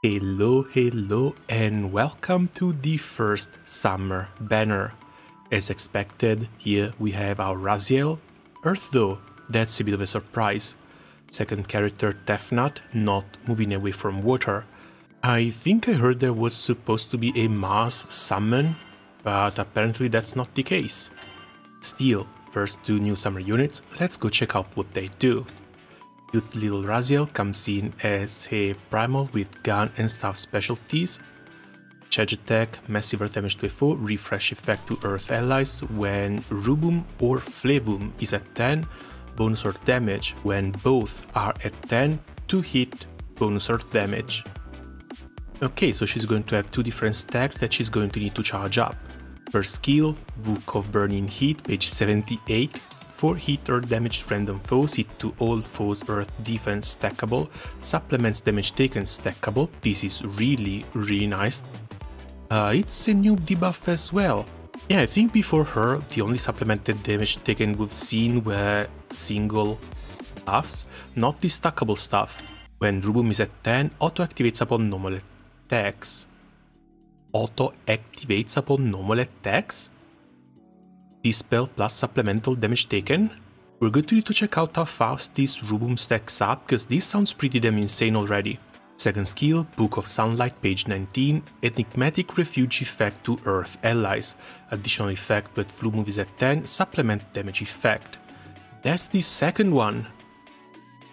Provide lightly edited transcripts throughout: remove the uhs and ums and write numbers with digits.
Hello, and welcome to the first summer banner. As expected, here we have our Raziel. Earth though, that's a bit of a surprise. Second character Tefnut, not moving away from water. I think I heard there was supposed to be a Mars summon, but apparently that's not the case. Still, first two new summer units, let's go check out what they do. Cute little Raziel comes in as a primal with gun and staff specialties. Charge attack, massive earth damage to a foe, refresh effect to earth allies when Rubum or Flavum is at 10, bonus earth damage when both are at 10 to hit bonus earth damage. Okay, so she's going to have two different stacks that she's going to need to charge up. First skill, Book of Burning Heat, page 78. 4 hit earth damage to random foes, hit to all foes earth defense stackable, supplements damage taken stackable. This is really nice. It's a new debuff as well. Yeah, I think before her the only supplemented damage taken we've seen were single buffs, not the stackable stuff. When Rubum is at 10, auto activates upon normal attacks. Auto activates upon normal attacks? Dispel plus supplemental damage taken. We're going to need to check out how fast this Rubum stacks up, because this sounds pretty damn insane already. Second skill, Book of Sunlight, page 19, enigmatic refuge effect to earth allies. Additional effect when flu move is at 10, supplement damage effect. That's the second one.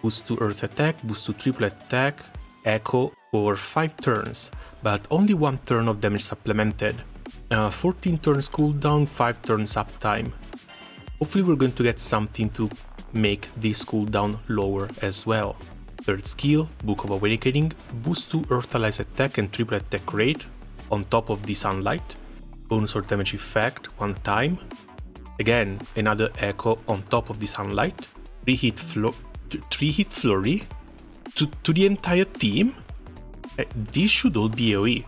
Boost to earth attack, boost to triple attack, echo for 5 turns, but only 1 turn of damage supplemented. 14 turns cooldown, 5 turns uptime. Hopefully we're going to get something to make this cooldown lower as well. Third skill, Book of Awakening, boost to Earth Allies attack and triple attack rate on top of the Sunlight. Bonus or damage effect 1 time. Again, another echo on top of the Sunlight. 3 hit flurry to the entire team. This should all be AoE.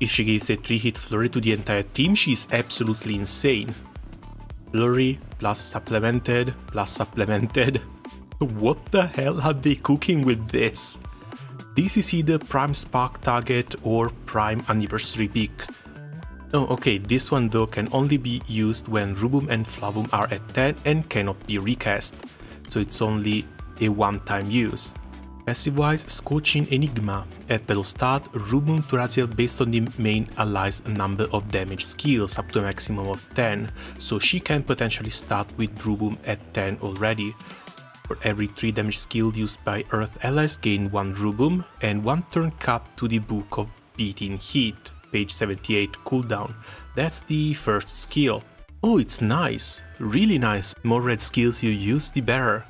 If she gives a 3-hit flurry to the entire team, she is absolutely insane. Flurry plus supplemented plus supplemented. What the hell are they cooking with this? This is either Prime Spark target or Prime Anniversary Peak. Oh, okay, this one though can only be used when Rubum and Flavum are at 10 and cannot be recast, so it's only a one-time use. Passive-wise, Scorching Enigma. At battle start, Rubum to Raziel based on the main ally's number of damage skills up to a maximum of 10, so she can potentially start with Rubum at 10 already. For every 3 damage skill used by Earth allies, gain 1 Rubum and 1 turn cap to the Book of Beating Heat, page 78 cooldown. That's the first skill. Oh, it's nice, really nice. More red skills you use, the better.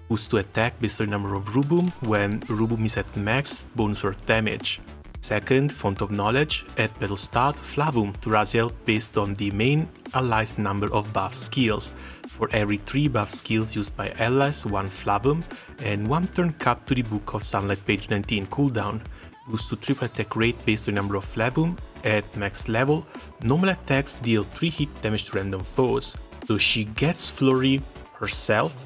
Boost to attack based on the number of Rubum when Rubum is at max bonus earth damage. Second, Font of Knowledge. At battle start, Flavum to Raziel based on the main ally's number of buff skills. For every 3 buff skills used by allies, 1 Flavum and 1 turn cap to the Book of Sunlight, page 19 cooldown. Boost to triple attack rate based on the number of Flavum. At max level, normal attacks deal 3 hit damage to random foes. So she gets Flurry herself,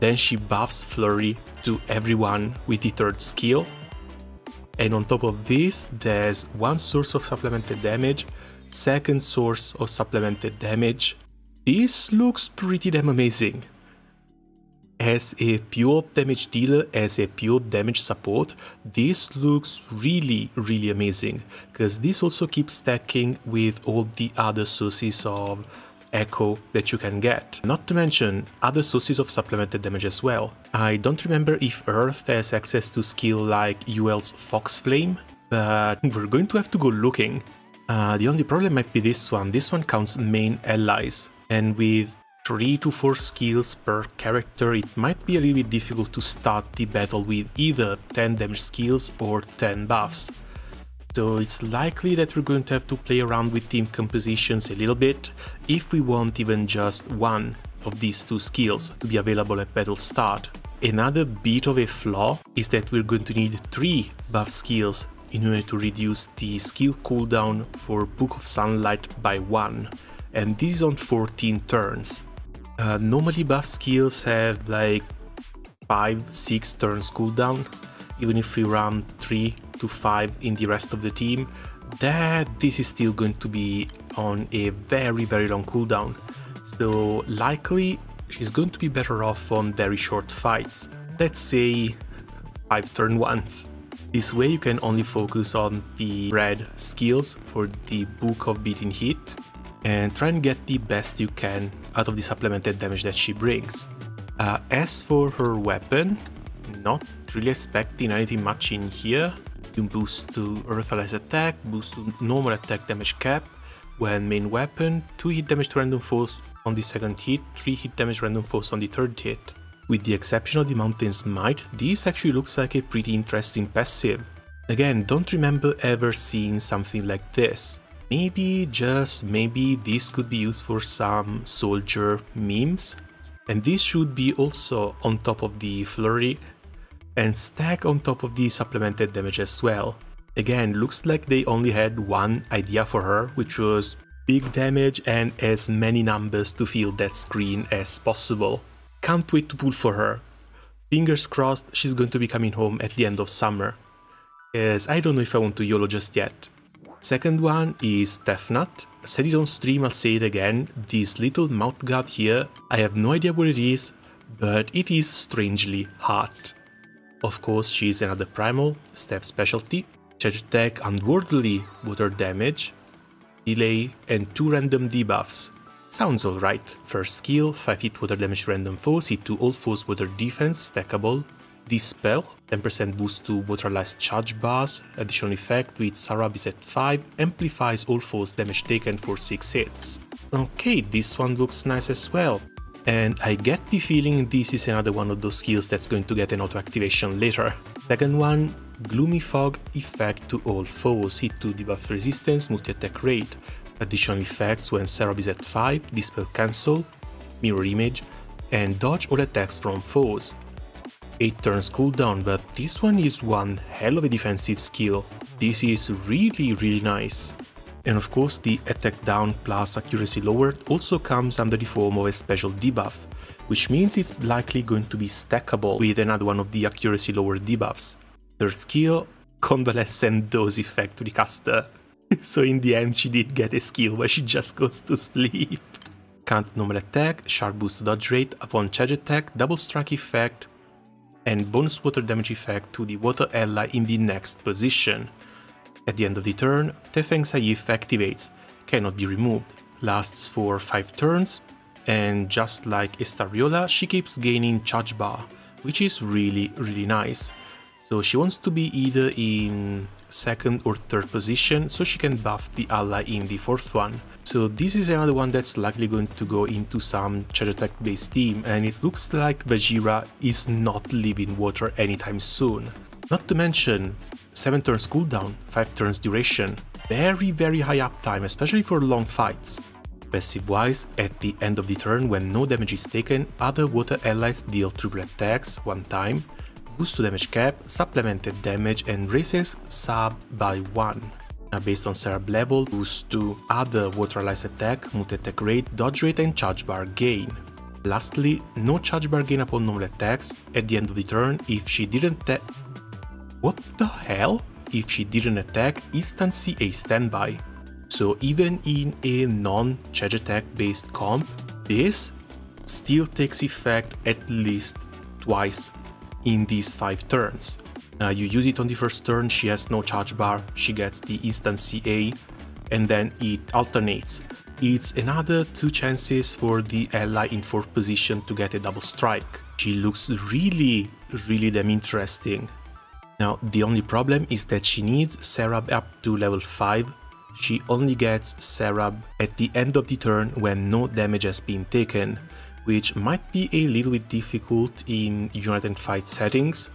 then she buffs Flurry to everyone with the third skill. And on top of this, there's one source of supplemented damage, second source of supplemented damage. This looks pretty damn amazing. As a pure damage dealer, as a pure damage support, this looks really amazing, because this also keeps stacking with all the other sources of echo that you can get, not to mention other sources of supplemented damage as well. I don't remember if Earth has access to skill like UL's Fox Flame, but we're going to have to go looking. The only problem might be this one counts main allies, and with 3 to 4 skills per character it might be a little bit difficult to start the battle with either 10 damage skills or 10 buffs. So it's likely that we're going to have to play around with team compositions a little bit if we want even just one of these 2 skills to be available at battle start. Another bit of a flaw is that we're going to need 3 buff skills in order to reduce the skill cooldown for Book of Sunlight by 1, and this is on 14 turns. Normally buff skills have like 5-6 turns cooldown, even if we run 3 to 5 in the rest of the team, that this is still going to be on a very long cooldown. So likely she's going to be better off on very short fights, let's say 5 turn ones. This way you can only focus on the red skills for the Book of Beating Hit and try and get the best you can out of the supplemented damage that she brings. As for her weapon, not really expecting anything much in here. You boost to Earth-Allies attack, boost to normal attack damage cap when main weapon, 2 hit damage to random foes on the second hit, 3 hit damage random foes on the third hit. With the exception of the Mountain's Might, this actually looks like a pretty interesting passive. Again, don't remember ever seeing something like this. Maybe, just maybe, this could be used for some soldier memes. And this should be also on top of the flurry and stack on top of the supplemented damage as well. Again, looks like they only had one idea for her, which was big damage and as many numbers to fill that screen as possible. Can't wait to pull for her. Fingers crossed she's going to be coming home at the end of summer, as I don't know if I want to YOLO just yet. Second one is Tefnut. Said it on stream, I'll say it again, this little mouth guard here, I have no idea what it is, but it is strangely hot. Of course, she is another primal, staff specialty, charge attack, unworldly water damage, delay, and 2 random debuffs. Sounds alright. First skill, 5 hit water damage to random foes, hit to all foes water defense, stackable. Dispel, 10% boost to water-allies charge bars, additional effect with Sarab is at 5, amplifies all foes damage taken for 6 hits. Okay, this one looks nice as well. And I get the feeling this is another one of those skills that's going to get an auto activation later. Second one, Gloomy Fog effect to all foes, hit to debuff resistance, multi-attack rate. Additional effects when Sarab is at 5, Dispel cancel, mirror image, and dodge all attacks from foes. 8 turns cooldown, but this one is one hell of a defensive skill. This is really nice. And of course the attack down plus accuracy lowered also comes under the form of a special debuff, which means it's likely going to be stackable with another one of the accuracy lowered debuffs. Third skill, Convalescent Dose effect to the caster. So in the end she did get a skill where she just goes to sleep. Can't normal attack, sharp boost to dodge rate upon charge attack, double strike effect, and bonus water damage effect to the water ally in the next position. At the end of the turn, Tefeng Saif activates, cannot be removed, lasts for 5 turns, and just like Estariola, she keeps gaining charge bar, which is really nice. So she wants to be either in second or third position, so she can buff the ally in the fourth one. So this is another one that's likely going to go into some charge attack based team, and it looks like Vajira is not leaving water anytime soon. Not to mention 7 turns cooldown, 5 turns duration, very high uptime, especially for long fights. Passive wise, at the end of the turn when no damage is taken, other water allies deal triple attacks 1 time, boost to damage cap, supplemented damage, and raises sub by 1. Now based on Sarab level, boost to other water allies attack, multi-attack rate, dodge rate, and charge bar gain. Lastly, no charge bar gain upon normal attacks. At the end of the turn, if she didn't what the hell? If she didn't attack, instant CA standby. So even in a non-charge attack based comp, this still takes effect at least twice in these 5 turns. You use it on the first turn, she has no charge bar, she gets the instant CA, and then it alternates. It's another 2 chances for the ally in 4th position to get a double strike. She looks really damn interesting. Now the only problem is that she needs Sarab up to level 5. She only gets Sarab at the end of the turn when no damage has been taken, which might be a little bit difficult in United Fight settings.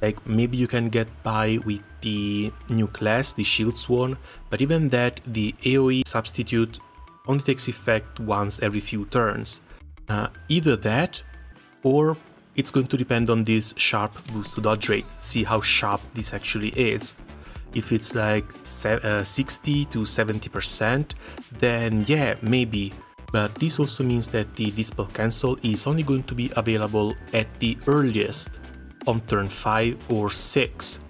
Like maybe you can get by with the new class, the Shield Sworn, but even that, the AoE substitute only takes effect once every few turns. Either that, or it's going to depend on this sharp boost to dodge rate, see how sharp this actually is. If it's like 60 to 70%, then yeah, maybe. But this also means that the Dispel Cancel is only going to be available at the earliest on turn 5 or 6.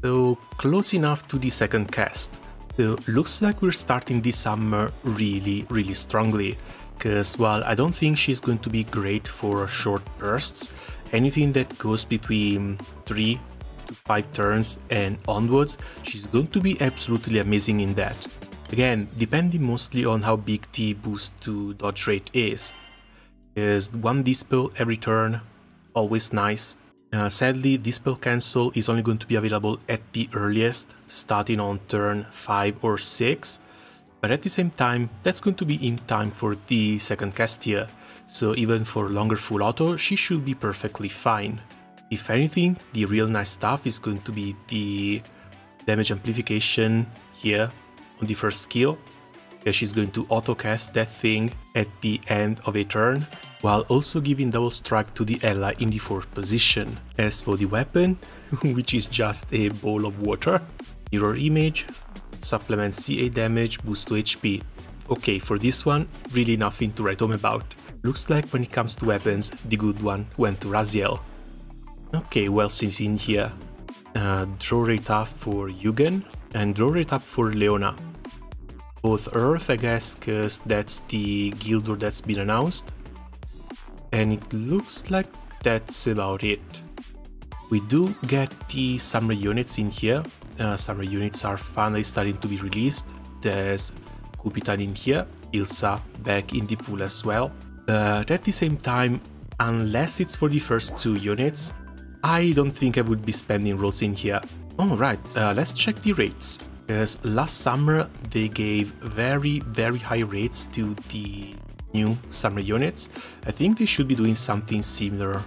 So close enough to the second cast. So looks like we're starting this summer really strongly, because while I don't think she's going to be great for short bursts, anything that goes between 3 to 5 turns and onwards, she's going to be absolutely amazing in that. Again, depending mostly on how big the boost to dodge rate is. Because one dispel every turn, always nice. Sadly, Dispel Cancel is only going to be available at the earliest, starting on turn 5 or 6, but at the same time, that's going to be in time for the second cast here, so even for longer full auto, she should be perfectly fine. If anything, the real nice stuff is going to be the damage amplification here on the first skill, because she's going to auto cast that thing at the end of a turn, while also giving double strike to the ally in the 4th position. As for the weapon, which is just a bowl of water, mirror image, supplement CA damage, boost to HP. Okay, for this one, really nothing to write home about. Looks like when it comes to weapons, the good one went to Raziel. Okay, well, since in here, draw rate up for Yugen and draw rate up for Leona. Both Earth, I guess, because that's the guild war that's been announced. And it looks like that's about it. We do get the summer units in here. Summer units are finally starting to be released. There's Kupitan in here, Ilsa back in the pool as well. But at the same time, unless it's for the first 2 units, I don't think I would be spending rolls in here. Alright, let's check the rates. Because last summer they gave very high rates to the new summer units. I think they should be doing something similar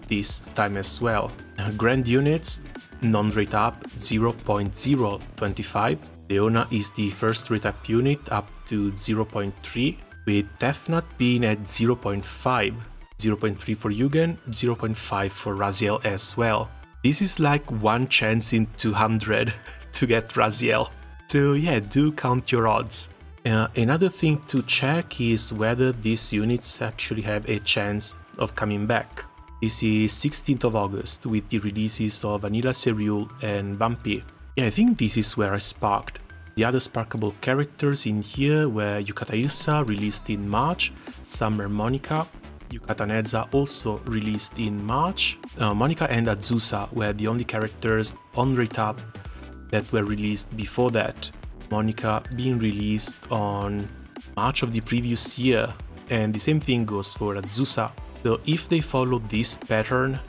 this time as well. Grand units, non-rate up 0.025. Leona is the first rate up unit up to 0.3, with Tefnut being at 0.5. 0.3 for Yugen, 0.5 for Raziel as well. This is like 1 chance in 200 to get Raziel. So yeah, do count your odds. Another thing to check is whether these units actually have a chance of coming back. This is 16th of August with the releases of Vanilla Serial and Bumpy. Yeah, I think this is where I sparked. The other sparkable characters in here were Yukata Ilsa, released in March, Summer Monica, Yukata Neza also released in March. Monica and Azusa were the only characters on rate up that were released before that. Monica being released on March of the previous year, and the same thing goes for Azusa. So if they follow this pattern,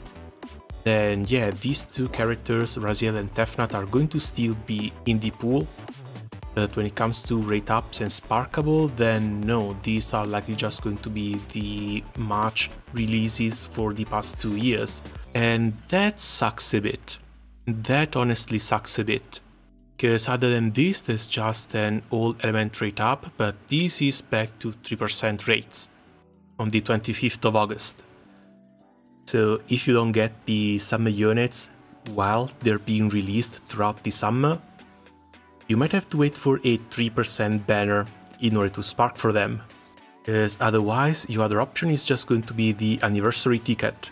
then yeah, these 2 characters, Raziel and Tefnut, are going to still be in the pool. But when it comes to rate ups and sparkable, then no, these are likely just going to be the March releases for the past 2 years. And that sucks a bit. That honestly sucks a bit. Because other than this, there's just an all element rate up, but this is back to 3% rates on the 25th of August. So if you don't get the summer units while they're being released throughout the summer, you might have to wait for a 3% banner in order to spark for them. Because otherwise, your other option is just going to be the anniversary ticket,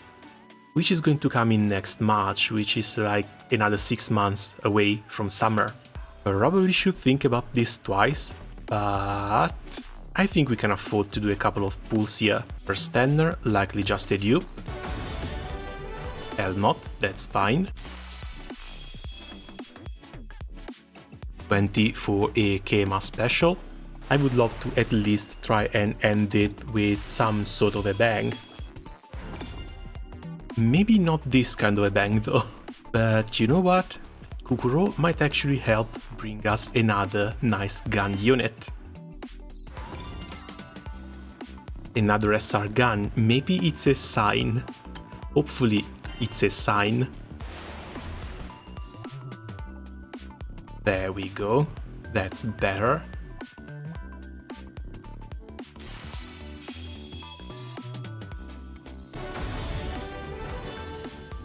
which is going to come in next March, which is like another 6 months away from summer. I probably should think about this twice, but I think we can afford to do a couple of pulls here. First Tanner, likely just a dupe. Elmot, that's fine. 20 for a KMA special. I would love to at least try and end it with some sort of a bang. Maybe not this kind of a bang though, but you know what? Kukuro might actually help bring us another nice gun unit. Another SR gun, maybe it's a sign. Hopefully it's a sign. There we go, that's better.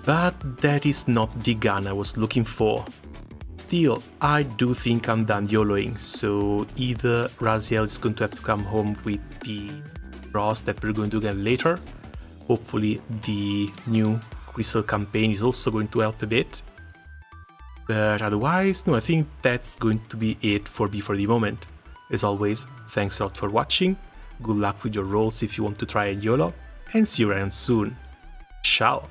But that is not the gun I was looking for. Still, I do think I'm done YOLOing, so either Raziel is going to have to come home with the draws that we're going to get later, hopefully the new Crystal campaign is also going to help a bit. But otherwise, no, I think that's going to be it for the moment. As always, thanks a lot for watching, good luck with your rolls if you want to try a YOLO, and see you around soon. Ciao!